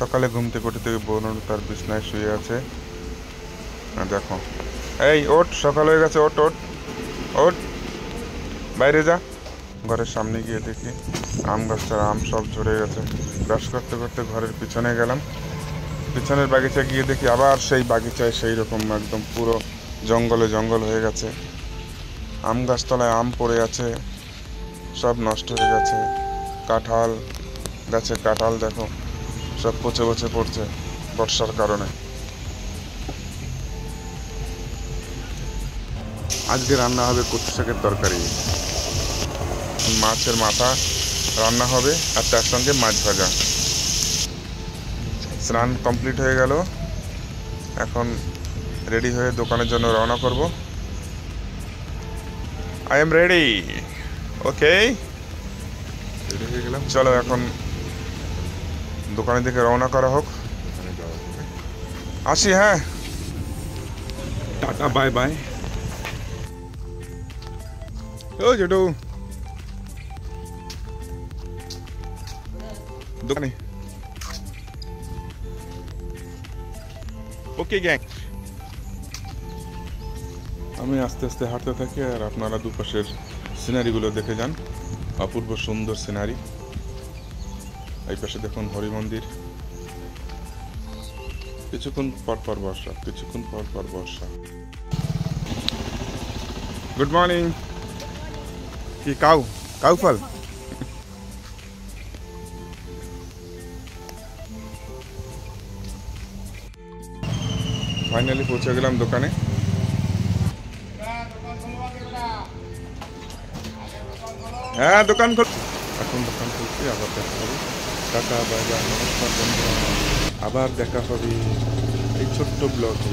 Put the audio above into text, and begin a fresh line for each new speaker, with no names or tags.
সকালে ঘুম থেকে উঠে থেকে বোন তার বিছনায় শুয়ে আছে। দেখো, এই ওঠ, সকাল হয়ে গেছে, ওঠ ওঠ ওঠ, বাইরে যা। ঘরের সামনে গিয়ে দেখি আম গাছটার আম সব ঝরে গেছে। ব্রাশ করতে করতে ঘরের পিছনে গেলাম, পিছনের বাগিচায় গিয়ে দেখি আবার সেই বাগিচায় সেই রকম একদম পুরো জঙ্গলে জঙ্গল হয়ে গেছে। আম গাছতলায় আম পড়ে আছে, সব নষ্ট হয়ে গেছে। কাঁঠাল গাছে কাঁঠাল দেখো সব পচে পচে পড়ছে বর্ষার কারণে। আজকে রান্না হবে কচু শাকের তরকারি, মাছের মাথা রান্না হবে আর তার সঙ্গে মাছ ভাজা। স্নান কমপ্লিট হয়ে গেল, এখন রেডি হয়ে দোকানের জন্য রওনা করব। I am ready. Okay, ready হয়ে গেলাম, চলো এখন দোকানের দিকে রওনা করা হোক। আসি, হ্যাঁ, টাটা বাই বাই। ও জেঠু, দোকানে। ওকে গ্যাং, আমি আস্তে আস্তে হাঁটতে থাকি আর আপনারা দুপাশের সিনারিগুলো দেখে যান। অপূর্ব সুন্দর সিনারি। এই পাশে দেখুন হরি মন্দির, কিছুক্ষণ পর পর বর্ষা, কিছুক্ষণ পর পর বর্ষা। Good morning. কি কাউ কাউ ফল? ফাইনালি পৌঁছে গেলাম দোকানে। হ্যাঁ, দোকান খোল, এখন দোকান খুলছি, আবার দেখা হবে। টাটা বাই বাই, নমস্কার বন্ধুরা, আবার দেখা হবে এই ছোট্ট ব্লগে।